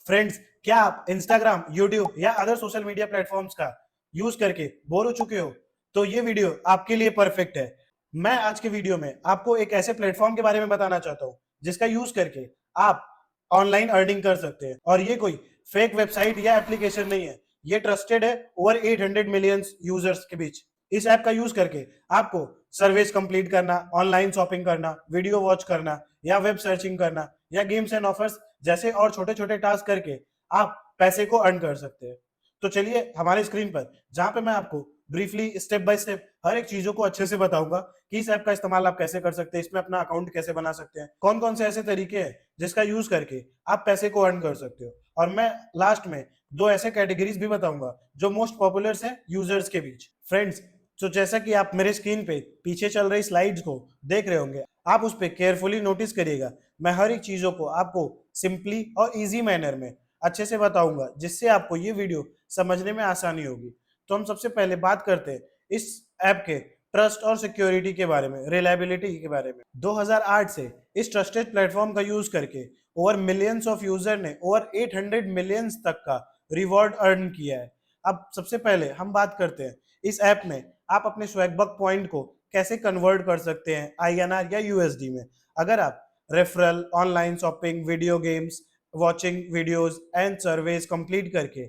Friends, क्या आप Instagram, YouTube या अदर सोशल मीडिया प्लेटफॉर्म्स का यूज करके बोर हो चुके हो? तो ये वीडियो आपके लिए परफेक्ट है। मैं आज के वीडियो में आपको एक ऐसे प्लेटफॉर्म के बारे में बताना चाहता हूँ जिसका यूज करके आप ऑनलाइन अर्निंग कर सकते हैं। और ये कोई फेक वेबसाइट या एप्लीकेशन नहीं है, ये ट्रस्टेड है ओवर 800 मिलियन यूजर्स के बीच। इस ऐप का यूज करके आपको सर्विस कंप्लीट करना, ऑनलाइन शॉपिंग करना, वीडियो वॉच करना या वेब सर्चिंग करना या गेम्स एंड ऑफर्स जैसे और छोटे छोटे टास्क करके आप पैसे को अर्न कर सकते हैं। तो चलिए हमारे स्क्रीन पर, जहां पे मैं आपको ब्रीफली स्टेप बाय स्टेप हर एक चीजों को अच्छे से बताऊंगा कि इस ऐप का इस्तेमाल आप कैसे कर सकते हैं, इसमें अपना अकाउंट कैसे बना सकते हैं, कौन कौन से ऐसे तरीके हैं जिसका यूज करके आप पैसे को अर्न कर सकते हो। और मैं लास्ट में दो ऐसे कैटेगरीज भी बताऊंगा जो मोस्ट पॉपुलर है यूजर्स के बीच। फ्रेंड्स, तो जैसा कि आप मेरे स्क्रीन पे पीछे चल रही स्लाइड्स को देख रहे होंगे, आप उस पर केयरफुली नोटिस करिएगा। मैं हर एक चीजों को आपको सिंपली और इजी मैनर में अच्छे से बताऊंगा जिससे आपको ये वीडियो समझने में आसानी होगी। तो हम सबसे पहले बात करते हैं इस ऐप के ट्रस्ट और सिक्योरिटी के बारे में, रिलायबिलिटी के बारे में। 2008 से इस ट्रस्टेड प्लेटफॉर्म का यूज करके ओवर मिलियंस ऑफ यूजर ने ओवर 800 मिलियंस तक का रिवॉर्ड अर्न किया है। अब सबसे पहले हम बात करते हैं इस ऐप में आप अपने स्वैगबक पॉइंट को कैसे कन्वर्ट कर सकते हैं आईएनआर या यूएसडी में। अगर आप referral, online shopping, video games, watching videos and surveys complete करके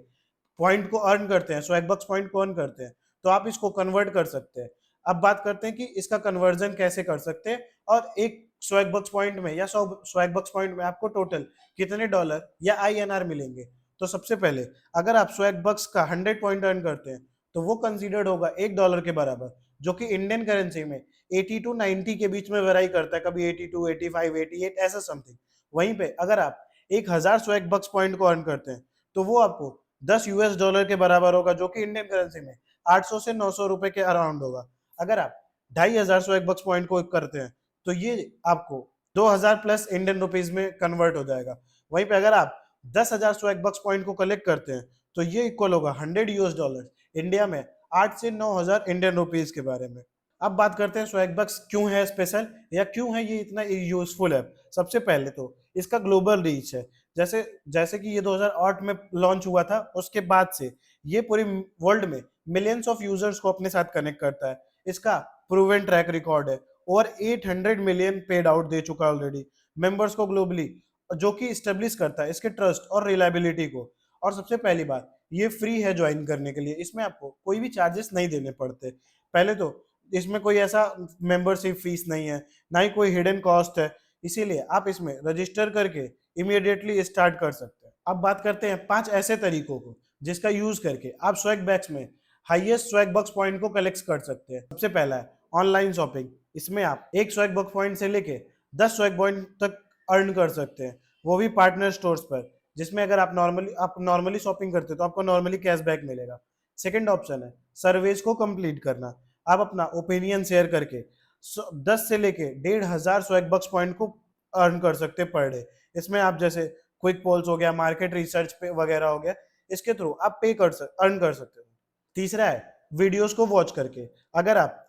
पॉइंट को अर्न करते हैं, स्वैगबक्स पॉइंट को अर्न करते हैं, तो आप इसको कन्वर्ट कर सकते हैं। अब बात करते हैं कि इसका कन्वर्जन कैसे कर सकते हैं और एक स्वैगबक्स पॉइंट में या 100 स्वैगबक्स पॉइंट में आपको टोटल कितने डॉलर या आईएनआर मिलेंगे। तो सबसे पहले अगर आप स्वैगबक्स का 100 पॉइंट अर्न करते हैं तो वो कंसीडर्ड होगा $1 के बराबर, जो कि इंडियन करेंसी में 80 टू 90 के बीच में वेराई करता है, कभी 82, 85, 88 ऐसा समथिंग। वहीं पे अगर आप 1000 स्वैगबक्स पॉइंट को अर्न करते हैं तो वो आपको $10 के बराबर होगा, जो कि इंडियन करेंसी में 800 से 900 रुपए के अराउंड होगा। अगर आप 2500 स्वैगबक्स पॉइंट को करते हैं तो ये आपको 2000 प्लस इंडियन रुपीज में कन्वर्ट हो जाएगा। वहीं पे अगर आप 10,000 स्वैगबक्स पॉइंट को कलेक्ट करते हैं तो ये इक्वल होगा $100 इंडिया में 8 से 9,000 इंडियन रुपीज के बारे में। अब बात करते हैं स्वैगबक्स क्यों है स्पेशल या क्यों है ये इतना यूजफुल है। सबसे पहले तो इसका ग्लोबल रीच है। जैसे जैसे कि ये 2008 में लॉन्च हुआ था, उसके बाद से ये पूरी वर्ल्ड में मिलियंस ऑफ यूजर्स को अपने साथ कनेक्ट करता है। इसका प्रूवन ट्रैक रिकॉर्ड है, ओवर 800 मिलियन पेड आउट दे चुका है ऑलरेडी मेंबर्स को ग्लोबली, जो कि स्टेब्लिश करता है इसके ट्रस्ट और रिलायबिलिटी को। और सबसे पहली बात, ये फ्री है ज्वाइन करने के लिए, इसमें आपको कोई भी चार्जेस नहीं देने पड़ते। पहले तो इसमें कोई ऐसा मेंबरशिप फीस नहीं है, ना ही कोई हिडन कॉस्ट है, इसीलिए आप इसमें रजिस्टर करके इमीडिएटली स्टार्ट कर सकते हैं। अब बात करते हैं 5 ऐसे तरीकों को जिसका यूज करके आप स्वैगबैक्स में हाईएस्ट स्वैगबक्स पॉइंट को कलेक्ट कर सकते हैं। सबसे पहला है ऑनलाइन शॉपिंग। इसमें आप एक स्वैगबक पॉइंट से लेके 10 स्वैग पॉइंट तक अर्न कर सकते हैं, वो भी पार्टनर स्टोर्स पर, जिसमें अगर आप नॉर्मली शॉपिंग करते हो तो आपको नॉर्मली कैशबैक मिलेगा। सेकंड ऑप्शन है सर्वेज को कंप्लीट करना। आप अपना ओपिनियन शेयर करके 10 से लेके 1,500 स्वैगबक्स पॉइंट को अर्न कर सकते हैं पर डे। इसमें आप जैसे क्विक पोल्स हो गया, मार्केट रिसर्च पे वगैरह हो गया, इसके थ्रू आप अर्न कर सकते हो। तीसरा है वीडियोस को वॉच करके। अगर आप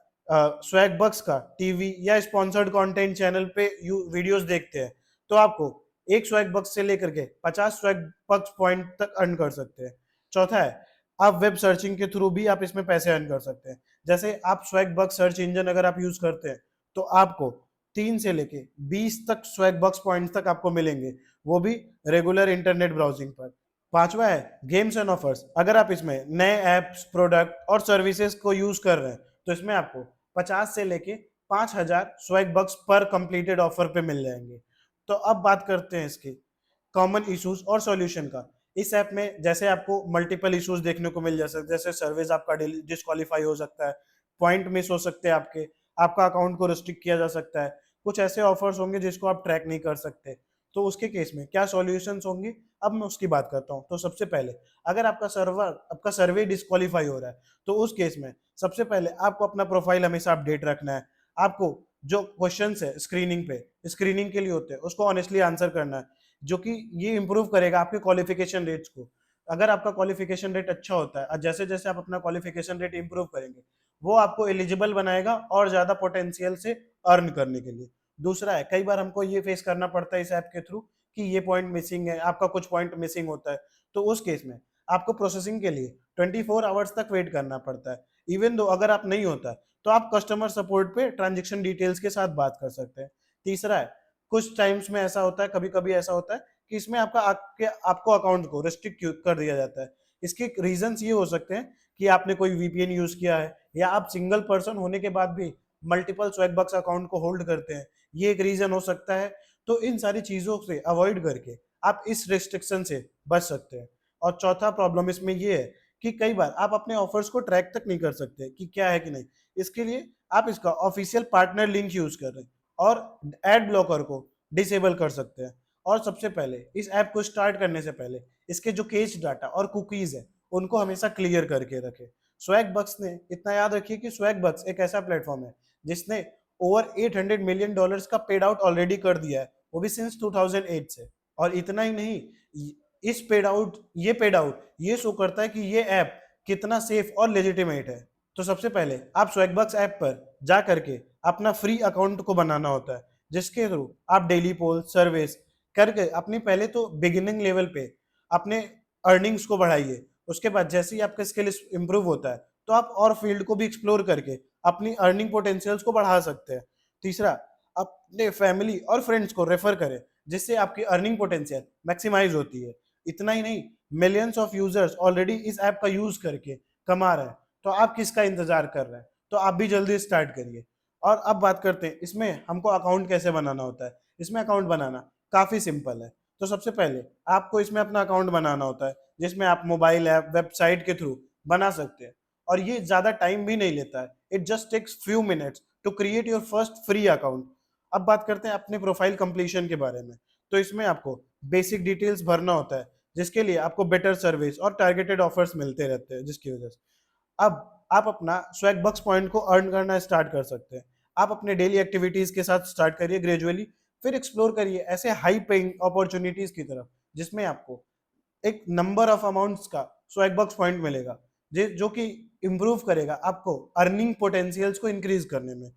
स्वैगबक्स का टीवी या स्पॉन्सर्ड कंटेंट चैनल पे वीडियोस देखते हैं तो आपको एक स्वैगबक्स से लेकर के 50 स्वैगबक्स पॉइंट तक अर्न कर सकते हैं। चौथा है आप वेब सर्चिंग के थ्रू भी आप इसमें पैसे अर्न कर सकते हैं। जैसे आप स्वैगबक्स सर्च इंजन अगर आप यूज करते हैं तो आपको 3 से लेके 20 तक स्वैगबक्स पॉइंट तक आपको मिलेंगे, वो भी रेगुलर इंटरनेट ब्राउजिंग पर। पांचवा है गेम्स एंड ऑफर्स। अगर आप इसमें नए एप्स, प्रोडक्ट और सर्विसेज को यूज कर रहे हैं तो इसमें आपको 50 से लेके 5,000 स्वैगबक्स पर कंप्लीटेड ऑफर पे मिल जाएंगे। तो अब बात करते हैं इसके कॉमन इश्यूज और सॉल्यूशन का। इस ऐप में जैसे आपको मल्टीपल इश्यूज देखने को मिल जा सकते हैं, जैसे सर्विस आपका डिस्क्वालीफाई हो सकता है, पॉइंट मिस हो सकते हैं आपके, आपका अकाउंट को रिस्ट्रिक्ट किया जा सकता है, कुछ ऐसे ऑफर्स होंगे जिसको आप ट्रैक नहीं कर सकते। तो उसके केस में क्या सॉल्यूशंस होंगे, अब मैं उसकी बात करता हूँ। तो सबसे पहले अगर आपका सर्वे डिस्क्वालीफाई हो रहा है तो उस केस में सबसे पहले आपको अपना प्रोफाइल हमेशा अपडेट रखना है। आपको जो क्वेश्चंस है स्क्रीनिंग के लिए होते हैं उसको ऑनेस्टली आंसर करना है, जो कि ये इंप्रूव करेगा आपके क्वालिफिकेशन रेट्स को। अगर आपका क्वालिफिकेशन रेट अच्छा होता है और जैसे जैसे आप अपना क्वालिफिकेशन रेट इंप्रूव करेंगे वो आपको एलिजिबल बनाएगा और ज्यादा पोटेंशियल से अर्न करने के लिए। दूसरा है कई बार हमको ये फेस करना पड़ता है इस ऐप के थ्रू कि ये पॉइंट मिसिंग है, आपका कुछ पॉइंट मिसिंग होता है, तो उस केस में आपको प्रोसेसिंग के लिए 24 आवर्स तक वेट करना पड़ता है। इवन दो अगर आप नहीं होता तो आप कस्टमर सपोर्ट पे ट्रांजेक्शन डिटेल्स के साथ बात कर सकते हैं। तीसरा है, कुछ टाइम्स में ऐसा होता है, कभी कभी ऐसा होता है कि इसमें आपको अकाउंट को रिस्ट्रिक्ट कर दिया जाता है। इसके रीजंस ये हो सकते हैं कि आपने कोई वीपीएन यूज किया है, या आप सिंगल पर्सन होने के बाद भी मल्टीपल स्वैगबक्स अकाउंट को होल्ड करते हैं, ये एक रीजन हो सकता है। तो इन सारी चीजों से अवॉइड करके आप इस रिस्ट्रिक्शन से बच सकते हैं। और चौथा प्रॉब्लम इसमें ये है कि कई बार आप अपने ऑफर्स को ट्रैक तक नहीं कर सकते कि क्या है कि नहीं। इसके लिए आप इसका ऑफिशियल पार्टनर लिंक यूज कर रहे हैं और एड ब्लॉकर को डिसेबल कर सकते हैं। और सबसे पहले इस ऐप को स्टार्ट करने से पहले इसके जो केच डाटा और कुकीज है उनको हमेशा क्लियर करके रखें। स्वैगबक्स ने इतना याद रखिए कि स्वैगबक्स एक ऐसा प्लेटफॉर्म है जिसने ओवर $800 मिलियन का पेड आउट ऑलरेडी कर दिया है, वो भी सिंस 2008 से। और इतना ही नहीं, इस पेड आउट ये शो करता है कि ये ऐप कितना सेफ और लेजिटिमेट है। तो सबसे पहले आप स्वैगबक्स ऐप पर जा करके अपना फ्री अकाउंट को बनाना होता है, जिसके थ्रू आप डेली पोल सर्विस करके अपनी पहले तो बिगिनिंग लेवल पे अपने अर्निंग्स को बढ़ाइए। उसके बाद जैसे ही आपका स्किल इंप्रूव होता है तो आप और फील्ड को भी एक्सप्लोर करके अपनी अर्निंग पोटेंशियल्स को बढ़ा सकते हैं। तीसरा, अपने फैमिली और फ्रेंड्स को रेफर करें, जिससे आपकी अर्निंग पोटेंशियल मैक्सिमाइज होती है। इतना ही नहीं, मिलियंस ऑफ यूजर्स ऑलरेडी इस ऐप का यूज करके कमा रहे हैं, तो आप किसका इंतजार कर रहे हैं? तो आप भी जल्दी स्टार्ट करिए। और अब बात करते हैं इसमें हमको अकाउंट कैसे बनाना होता है। इसमें अकाउंट बनाना काफी सिंपल है। तो सबसे पहले आपको इसमें अपना अकाउंट बनाना होता है, जिसमें आप मोबाइल ऐप वेबसाइट के थ्रू बना सकते हैं, और ये ज्यादा टाइम भी नहीं लेता है। It just takes few minutes to create your first free account. अब बात करते हैं अपने प्रोफाइल कंप्लीशन के बारे में। तो इसमें आपको बेसिक डिटेल्स भरना होता है, जिसके लिए आपको बेटर सर्विस और टारगेटेड ऑफर्स मिलते रहते हैं, जिसकी वजह से अब आप अपना स्वैगबक्स पॉइंट को अर्न करना स्टार्ट कर सकते हैं। आप अपने डेली एक्टिविटीज के साथ स्टार्ट करिए ग्रेजुअली, फिर एक्सप्लोर करिए ऐसे हाई पेइंग अपॉर्चुनिटीज की तरफ, जिसमें आपको एक नंबर ऑफ अमाउंट्स का स्वैगबक्स पॉइंट मिलेगा, जो कि इंप्रूव करेगा आपको अर्निंग पोटेंशियल्स को इंक्रीज करने में।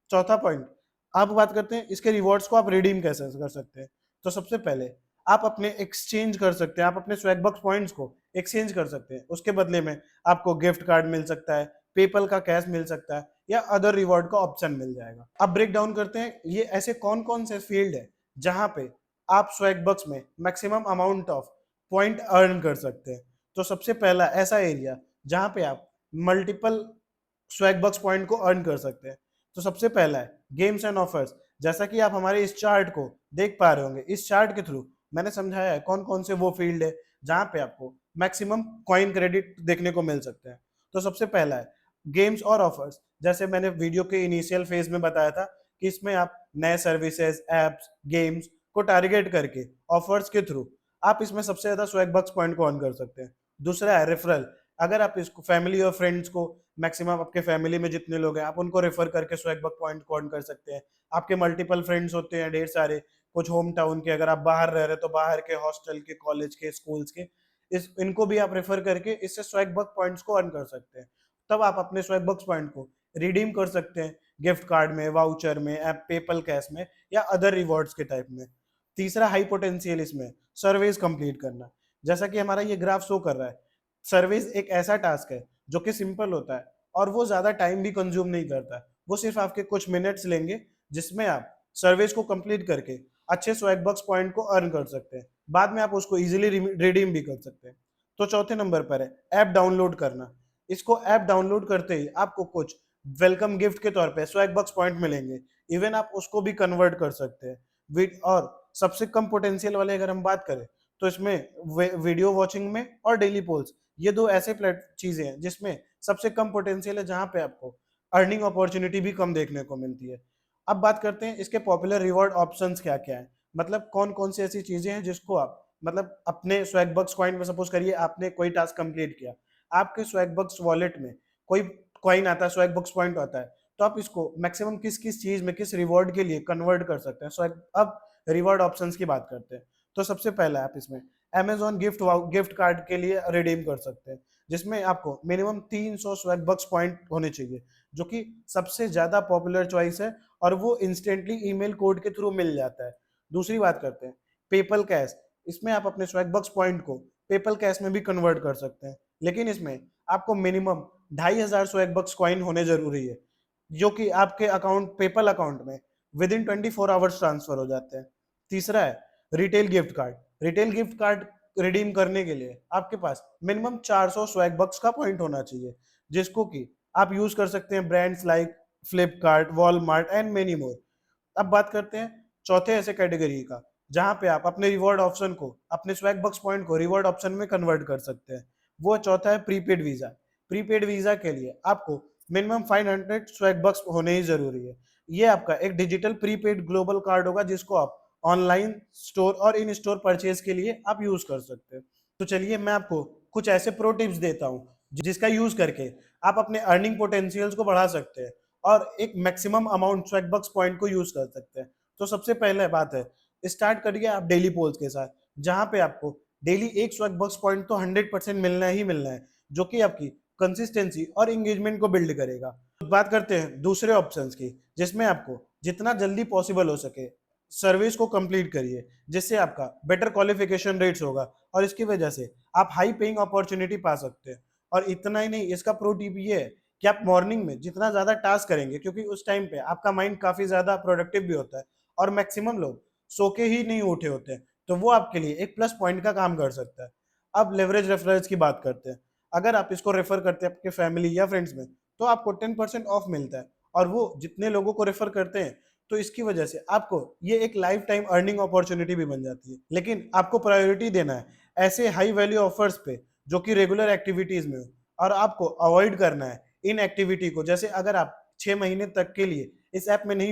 चौथा पॉइंट, आप बात करते हैं इसके रिवॉर्ड्स को आप रिडीम कैसे कर सकते हैं। तो सबसे पहले आप अपने एक्सचेंज कर सकते हैं, आप अपने स्वैगबक्स पॉइंट्स को एक्सचेंज कर सकते हैं। उसके बदले में आपको गिफ्ट कार्ड मिल सकता है, पेपल का कैश मिल सकता है, या अदर रिवॉर्ड का ऑप्शन मिल जाएगा। अब ब्रेक डाउन करते हैं ये ऐसे कौन कौन से फील्ड है जहां पे आप स्वैगबक्स में maximum amount of point earn कर सकते हैं। तो सबसे पहला ऐसा एरिया जहां पे आप मल्टीपल स्वैगबक्स पॉइंट को अर्न कर सकते हैं। तो सबसे पहला है गेम्स एंड ऑफर्स। जैसा कि आप हमारे इस चार्ट को देख पा रहे होंगे, इस चार्ट के थ्रू मैंने समझाया है कौन कौन से वो फील्ड है जहां पे आपको मैक्सिमम कॉइन क्रेडिट देखने को मिल सकते हैं। तो सबसे पहला है गेम्स और ऑफर्स। जैसे मैंने वीडियो के इनिशियल फेज में बताया था कि इसमें आप नए सर्विसेज, एप्स, गेम्स को टारगेट करके ऑफर्स के थ्रू आप इसमें सबसे ज्यादा स्वैगबक्स पॉइंट को अर्न कर सकते हैं। दूसरा है रेफरल। अगर आप इसको फैमिली और फ्रेंड्स को, मैक्सिमम आपके फैमिली में जितने लोग हैं आप उनको रेफर करके स्वैगबक पॉइंट को अर्न कर सकते हैं। आपके मल्टीपल फ्रेंड्स होते हैं ढेर सारे, कुछ होम टाउन के, अगर आप बाहर रह रहे तो बाहर के, हॉस्टल के, कॉलेज के, स्कूल्स के, इनको भी आप रेफर करके इससे स्वैगबक पॉइंट्स को अर्न कर सकते हैं। तब आप अपने स्वैगबक्स पॉइंट को रिडीम कर सकते हैं गिफ्ट कार्ड में, वाउचर में, ऐप पेपल कैश में, या अदर रिवॉर्ड्स के टाइप में। तीसरा हाई पोटेंशियल इसमें सर्वेज कंप्लीट करना। जैसा कि हमारा ये ग्राफ शो कर रहा है, सर्विस एक ऐसा टास्क है जो कि सिंपल होता है और वो ज्यादा टाइम भी कंज्यूम नहीं करता है। वो सिर्फ आपके कुछ मिनट्स लेंगे, जिसमें आप सर्विस को कंप्लीट करके अच्छे स्वैगबक्स पॉइंट को अर्न कर सकते हैं। बाद में आप उसको इजीली रिडीम भी कर सकते हैं। तो चौथे नंबर पर है ऐप डाउनलोड करना। इसको ऐप डाउनलोड करते ही आपको कुछ वेलकम गिफ्ट के तौर पे स्वैगबक्स पॉइंट मिलेंगे। इवन आप उसको भी कन्वर्ट कर सकते हैं। और सबसे कम पोटेंशियल वाले अगर हम बात करें तो इसमें वीडियो वॉचिंग में और डेली पोल्स, ये दो ऐसे चीजें हैं जिसमें सबसे कम पोटेंशियल है, जहां पे आपको अर्निंग अपॉर्चुनिटी भी कम देखने को मिलती है। अब बात करते हैं इसके पॉपुलर रिवॉर्ड ऑप्शंस क्या क्या है, मतलब कौन कौन सी ऐसी चीजें हैं जिसको आप मतलब अपने स्वैगबक्स कॉइन में, सपोज करिए आपने कोई टास्क कंप्लीट किया, आपके स्वैगबक्स वॉलेट में कोई कॉइन आता है, स्वैगबक्स पॉइंट आता है, तो आप इसको मैक्सिमम किस किस चीज में, किस रिवॉर्ड के लिए कन्वर्ट कर सकते हैं। अब रिवॉर्ड ऑप्शंस की बात करते हैं। तो सबसे पहला आप इसमें Amazon गिफ्ट कार्ड के लिए रिडीम कर सकते हैं, जिसमें आपको मिनिमम 300 स्वैगबक्स पॉइंट होने चाहिए, जो कि सबसे ज्यादा पॉपुलर चॉइस है और वो इंस्टेंटली ईमेल कोड के थ्रू मिल जाता है। दूसरी बात करते हैं पेपल कैश, इसमें आप अपने स्वैगबक्स पॉइंट को पेपल कैश में भी कन्वर्ट कर सकते हैं, लेकिन इसमें आपको मिनिमम 2500 स्वैगबक्स कॉइन होने जरूरी है, जो कि आपके अकाउंट पेपल अकाउंट में विद इन 24 आवर्स ट्रांसफर हो जाते हैं। तीसरा है retail gift card. Retail gift card redeem करने के लिए आपके पास मिनिमम 400 स्वैगबक्स का पॉइंट होना चाहिए, जिसको कि आप यूज कर सकते हैं brands like Flipkart, Walmart and many more. अब बात करते हैं चौथे ऐसे कैटेगरी का, जहां पे आप अपने रिवॉर्ड ऑप्शन को, अपने स्वैगबक्स पॉइंट को रिवॉर्ड ऑप्शन में कन्वर्ट कर सकते हैं। वो चौथा है प्रीपेड वीजा। प्रीपेड वीजा के लिए आपको मिनिमम 500 स्वैगबक्स होने ही जरूरी है। ये आपका एक डिजिटल प्रीपेड ग्लोबल कार्ड होगा, जिसको आप ऑनलाइन स्टोर और इन स्टोर परचेज के लिए आप यूज कर सकते हैं। तो चलिए मैं आपको कुछ ऐसे प्रो टिप्स देता हूँ जिसका यूज करके आप अपने अर्निंग पोटेंशियल्स को बढ़ा सकते हैं और एक मैक्सिमम अमाउंट स्वैगबक्स पॉइंट को यूज कर सकते हैं। तो सबसे पहले बात है, स्टार्ट करिए आप डेली पोल्स के साथ, जहां पे आपको डेली एक स्वैगबक्स पॉइंट तो 100% मिलना ही मिलना है, जो कि आपकी कंसिस्टेंसी और एंगेजमेंट को बिल्ड करेगा। तो बात करते हैं दूसरे ऑप्शंस की, जिसमें आपको जितना जल्दी पॉसिबल हो सके सर्विस को कंप्लीट करिए, जिससे आपका बेटर क्वालिफिकेशन रेट्स होगा और इसकी वजह से आप हाई पेइंग अपॉर्चुनिटी पा सकते हैं। और इतना ही नहीं, इसका प्रो टिप ये है कि आप मॉर्निंग में जितना ज्यादा टास्क करेंगे, क्योंकि उस टाइम पे आपका माइंड काफी ज्यादा प्रोडक्टिव भी होता है और मैक्सिमम लोग सो के ही नहीं उठे होते हैं, तो वो आपके लिए एक प्लस पॉइंट का काम कर सकता है। अब लेवरेज रेफरल्स की बात करते हैं। अगर आप इसको रेफर करते हैं आपके फैमिली या फ्रेंड्स में, तो आपको 10% ऑफ मिलता है, और वो जितने लोगों को रेफर करते हैं तो इसकी वजह से आपको ये एक लाइफ टाइम अर्निंग अपॉर्चुनिटी भी बन जाती है। लेकिन आपको प्रायोरिटी देना है ऐसे हाई वैल्यू ऑफर्स पे जो कि रेगुलर एक्टिविटीज में हो, और आपको अवॉइड करना है इन एक्टिविटी को। जैसे अगर आप 6 महीने तक के लिए इस ऐप में नहीं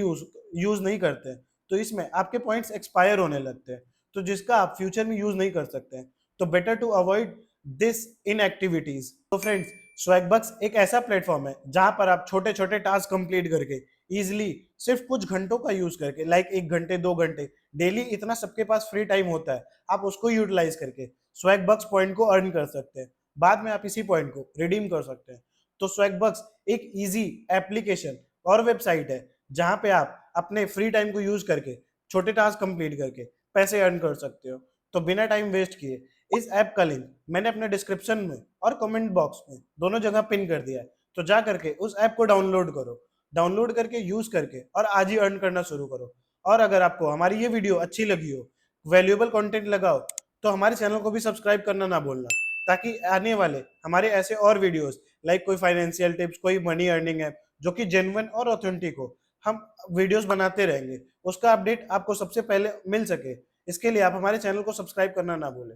यूज नहीं करते हैं, तो इसमें आपके पॉइंट्स एक्सपायर होने लगते हैं, तो जिसका आप फ्यूचर में यूज नहीं कर सकते हैं। तो better to avoid this in activities. तो फ्रेंड्स, स्वैगबक्स एक ऐसा प्लेटफॉर्म है जहां पर आप छोटे छोटे टास्क कंप्लीट करके इजिली सिर्फ कुछ घंटों का यूज करके, लाइक 1 घंटे 2 घंटे डेली, इतना सबके पास फ्री टाइम होता है, आप उसको यूटिलाइज करके स्वैगबक्स पॉइंट को अर्न कर सकते हैं। बाद में आप इसी पॉइंट को रिडीम कर सकते हैं। तो स्वैगबक्स एक इजी एप्लीकेशन और वेबसाइट है जहां पे आप अपने फ्री टाइम को यूज करके छोटे टास्क कंप्लीट करके पैसे अर्न कर सकते हो। तो बिना टाइम वेस्ट किए इस ऐप का लिंक मैंने अपने डिस्क्रिप्शन में और कमेंट बॉक्स में दोनों जगह पिन कर दिया है, तो जा करके उस ऐप को डाउनलोड करो। डाउनलोड करके यूज करके और आज ही अर्न करना शुरू करो। और अगर आपको हमारी ये वीडियो अच्छी लगी हो, वैल्यूएबल कंटेंट लगा हो, तो हमारे चैनल को भी सब्सक्राइब करना ना भूलना, ताकि आने वाले हमारे ऐसे और वीडियोस, लाइक कोई फाइनेंशियल टिप्स, कोई मनी अर्निंग ऐप जो कि जेन्युइन और ऑथेंटिक हो, हम वीडियोस बनाते रहेंगे, उसका अपडेट आपको सबसे पहले मिल सके। इसके लिए आप हमारे चैनल को सब्सक्राइब करना ना भूलें।